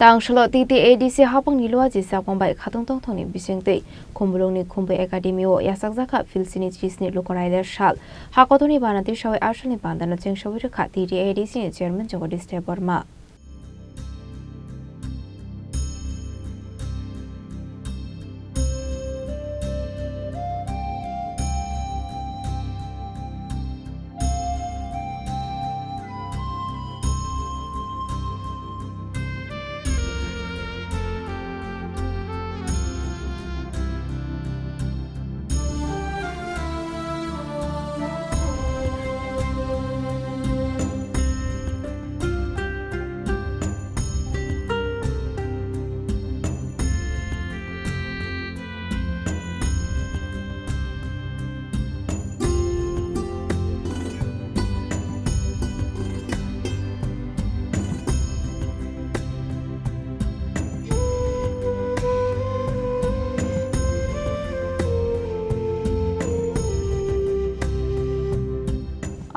Tangshalo TTADC hapang nilwa jisa kwambai khatong tong thoni bisengte khumburongni khumbai academy o yasakjaka filsini chisni lokoraider shal hakotoni banati shawai arshani bandana chengshawi rakha TTADC ni chairman Jagadish Devarma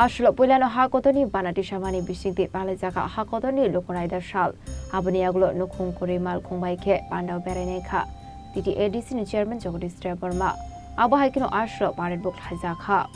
Ashlo Pulano Hakotoni Banati Shamani Bishiti Palazaka Hakotoni Lokoraida Shal Abaniaglo Nukung Kurimal Kumbaike Panda Bereneka TTADC chairman Jagadish Devarma Abu Haikino Ashlo Parid Book Hazaka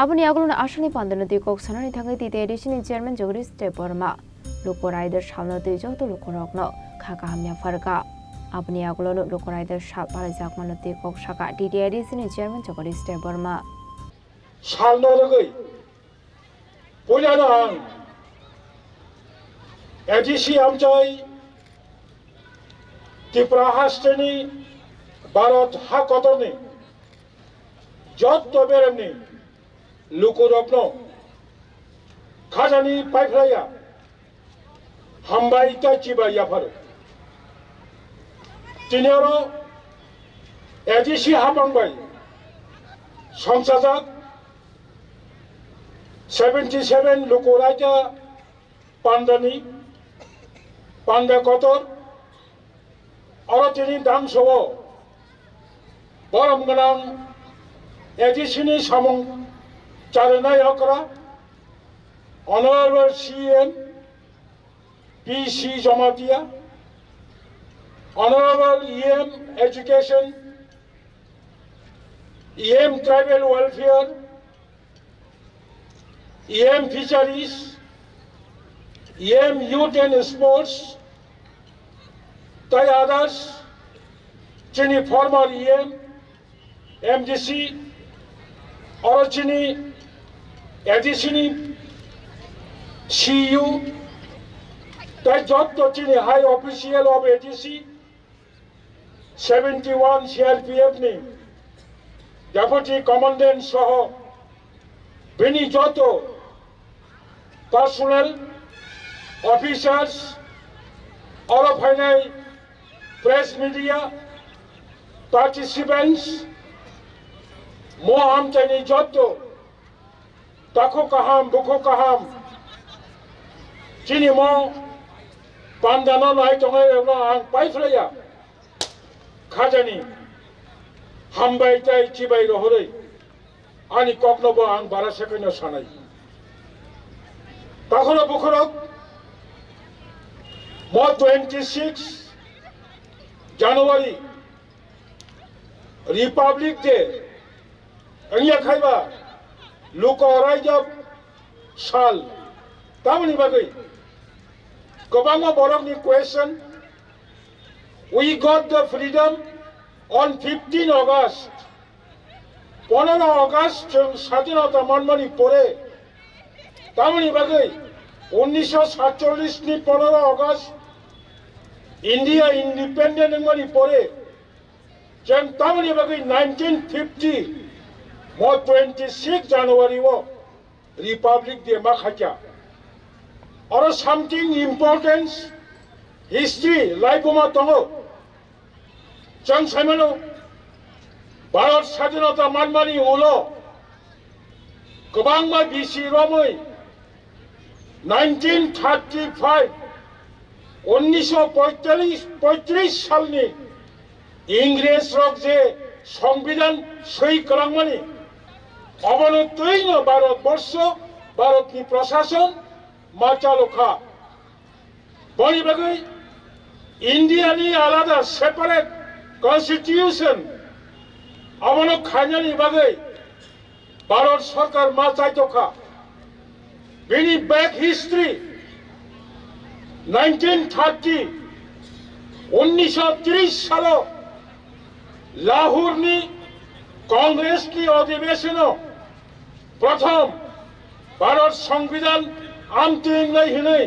Abuni agulun ashani pandanati kok sanani thangai TTADC chairman Jagadish Devarma Lokoraider shalnati joto lokorokno khaka hamya farka Abuni agulun Lokoraider shal palajak manati kok shaka TTADC chairman Jagadish Devarma shalnoroi polyana ADC amchai Tiprahastani Bharat hakotoni jotto beremni Lukurokno Khajani Paifraya Hambaita Chiba Yaparo Tinero ADC Hapanbai Samsajak 77 Lukuraja Pandani Panda Kotor Orotini Damsowo Boramganang ADC Samong Charana Yakra, Honorable CM, PC Jamatia, Honorable EM Education, EM Tribal Welfare, EM Fisheries, EM Youth and Sports, tai others, Chini former EM, MDC, Origini, ADC, CU, the Jottochini High Official of ADC, 71 CRPF, Deputy Commandant Soho, Bini Jotto, personnel, officers, all of Hainai, press media, participants, Moham Chani Jotto, Tako Kaham, Buko Kaham, Chinimo, Pandano Naitonga, and Paifraya, Kajani, Hambai Tai Chibai Rohore, Ani Koknobo and Barasakano Sanai. Takora Bukurok, Mo 26 January Republic Day angya khaiba lukorai job sal tamani bagai kobanga borokni question we got the freedom on 15 August 15 August जों স্বাধীনতা মনমানি পরে tamani bagai 1947 ni 15 August India independent mani pore जों tamani bagai 1950 mo 26 January wo Republic Day ma khacha or something important history life ma tongo जों saimano Bharat স্বাধীনতা manmani ulo gobang ma bisi romoi 1935 1935 সালনি ইংরেজ rock যে সংবিধান সই করাংমানি অবনতৈন ভারতবর্ষ ভারতনি প্রশাসন মাচালোখা বনি বাগৈ ইন্ডিয়ানি আলাদা সেপারেট কনস্টিটিউশন অবনক খাইনানি বাগৈ ভারত সরকার মাচাইতোখা বিনি ব্যাক হিস্ট্রি 1930 1930 सालो लाहौर नि कांग्रेस की अधिवेशन प्रथम भारत संविधान आमतिंग नहीं हिने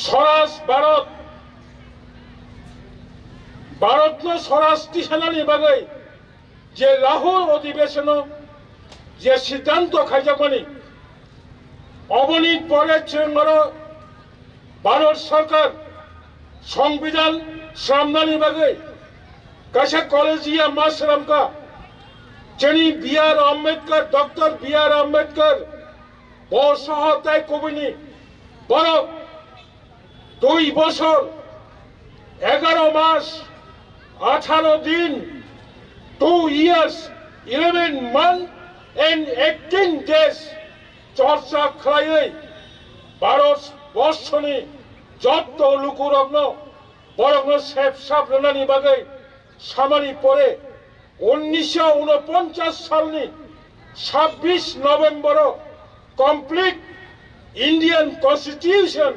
स्वराज भारत भारत न स्वराज तिसानानि बागै जे लाहौर अधिवेशन जे सिद्धांत खाइजामानि अवनीत परे जोंरो भारत सरकार संविधान श्रामनानि बागै कैसे कॉलेजिया मासराम का जनी B.R. Ambedkar doctor B.R. Ambedkar बहुत सहायता कबिनी बड़ो 2 বছর 11 মাস 18 दिन 2 years 11 months and 18 days चर्चा खाई भारत বর্ষনি যত লুকুরগ্ন বরগ্ন সেফ সাবরানি বাগৈ সামানি পরে 1949 সালনি 26 নভেম্বর কমপ্লিট ইন্ডিয়ান কনস্টিটিউশন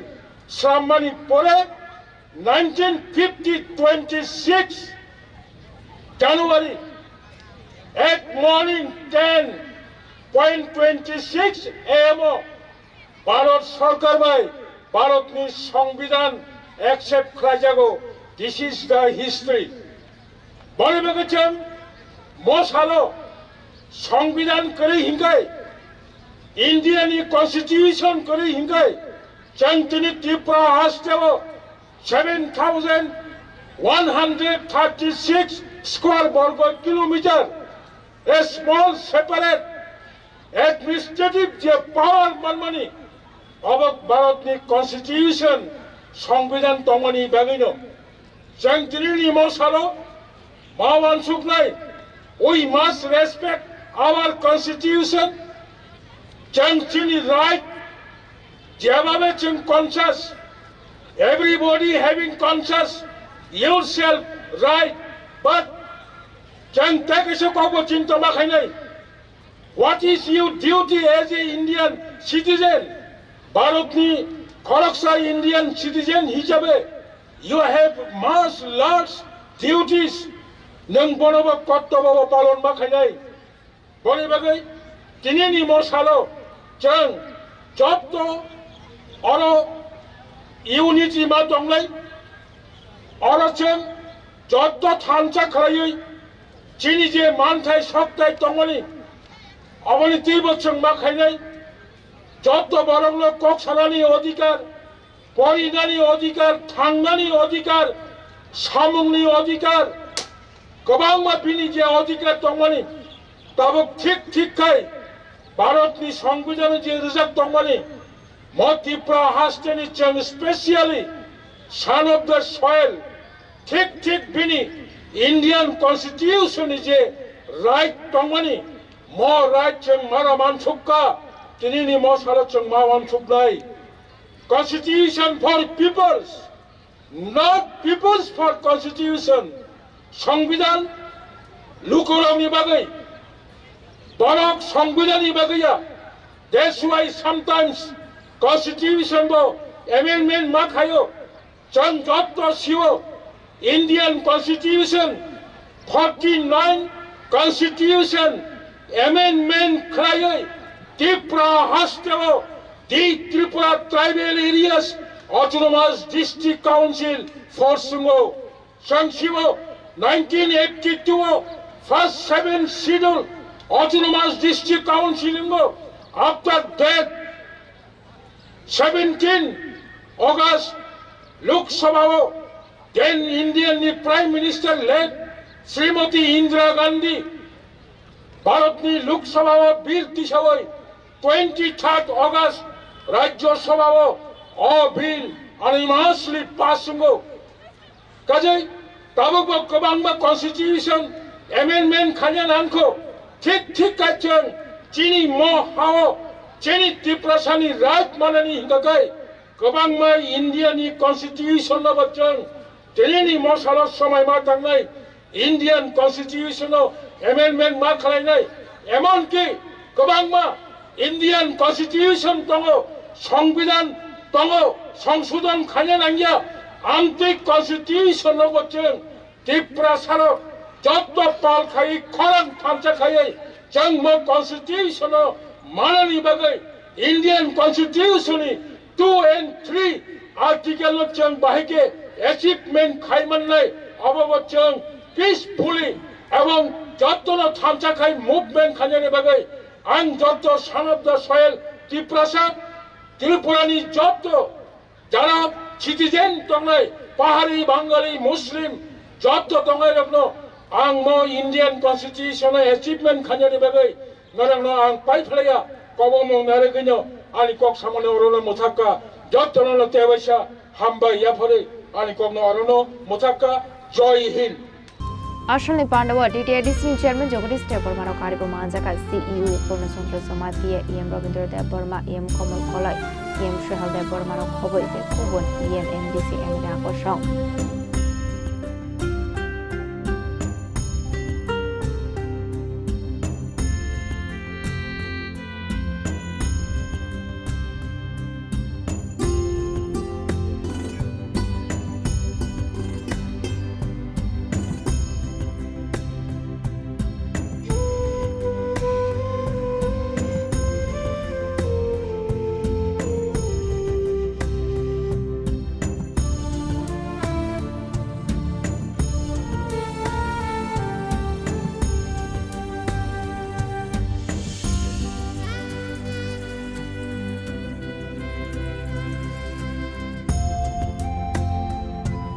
সামানি পরে 1950 26 জানুয়ারি at morning 10:26 AM भारत सरकार भाई भारत नि संविधान एक्सेप्ट खाइजागो दिस इज द हिस्ट्री बने बेगचम मोसालो संविधान करे हिंगाय इंडियानि कॉन्स्टिट्यूशन करे हिंगाय चंगतिनि त्रिपुरा हास्टेबो 7136 स्क्वायर वर्ग किलोमीटर a small separate administrative जे पावर मनमानी अब भारतनि कॉन्स्टिट्यूशन संविधान तंगनि बागैनो जों दिनैनि मसालो मावान सुखनाय we must respect our constitution जों दिनै right जेबाबे जों conscious everybody having conscious yourself right but जों तेकेसो गावबो चिन्ता माखायनाय what is your duty as an Indian citizen भारतनि खरगसा Indian citizen हिसाबै you have much large duties नों बनोबो कर्तव्य पालन माखायनाय बनि बागै दिनैनि मसालो जों जत अर इउनिटि मा दंलाय अर जों जत थानसा खायै जिनि जे मानथाय सप्ताय दंमोन अबनि 2 বছর माखायनाय যত বরংল কক্সানানি অধিকার পরিনানি অধিকার থাংনানি অধিকার সামুংনি অধিকার गोबां बिनि जे अधिकार दंमोन तब ठीक खाय भारतनि संविधान जे रिजार्व दंमोन त्रिपुरा हास्टेनि जों specially son of the soil ठीक बिनि इंडियन कॉन्स्टिट्यूशन जे राइट दंमोन राइट जों मारा मानसुखा दिनैनि मसाला जों मा मानसुखनाय constitution for peoples not peoples for constitution संविधान lukurongni bagai borok সংবিধানनि bagaiya that's why sometimes constitution bo amendment ma khayo jan jotto siwo Indian constitution 49 constitution amendment khayo Tripura hasteo the Tripura tribal areas autonomous district council forsungo Sangsibo 1982 first 7 schedule autonomous district council after that 17 August Lok Sabha then Indian Prime Minister led Srimati Indira Gandhi Bharatni Lok Sabha bill tisawai 23rd August Rajya Sabha a bill unanimously passungo kajai tabuk kabangma constitution amendment khanyan anko ঠিক কাচন চিনি mo hao chini tiprasani raj manani hingakai kabangma Indiani constitution na bachon tenini mosala সময় ma tangnai Indian constitution amendment ma khalai nai emon ki kabangma Indian constitution tongo সংবিধান tongo সংশোধন khanyan angya amtik constitution na bachon tiprasaro যত পাল খাই খরাং থামচা খাই জন্ম constitution মানানি বাগে Indian constitution 2 and 3 article চং বাহিকে achievement খাইমান নাই অববচং পিসফুলি এবং যত থামচা খাই মুভমেন্ট খাজানি বাগে আং যত সানব্দ সয়েল ত্রিপুরানি যত যারা সিটিজেন তংনাই পাহাড়ি বাঙালি মুসলিম যত তংনাই রকম ang mo Indian constitution achievement khanyani bagai ngarang no ang pai phlaya kobo mo nare ginyo ani kok samone orono mothaka jottono no tebasha hamba ya phore ani kok no orono mothaka joy hind আসলে Pandava টিটিআইডিসি chairman Jagadish দেববর্মার কার্যক্রমাঞ্জাকা CEO পূর্ণচন্দ্র সমাধিয়ে EM Rabindra Debbarma EM কমল Kalai EM Sohel দেববর্মার খবর কুবন EM MDC MD আকর্ষণ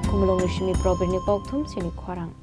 Kumulong Nishimi Probirni Koktum Sini Kwarang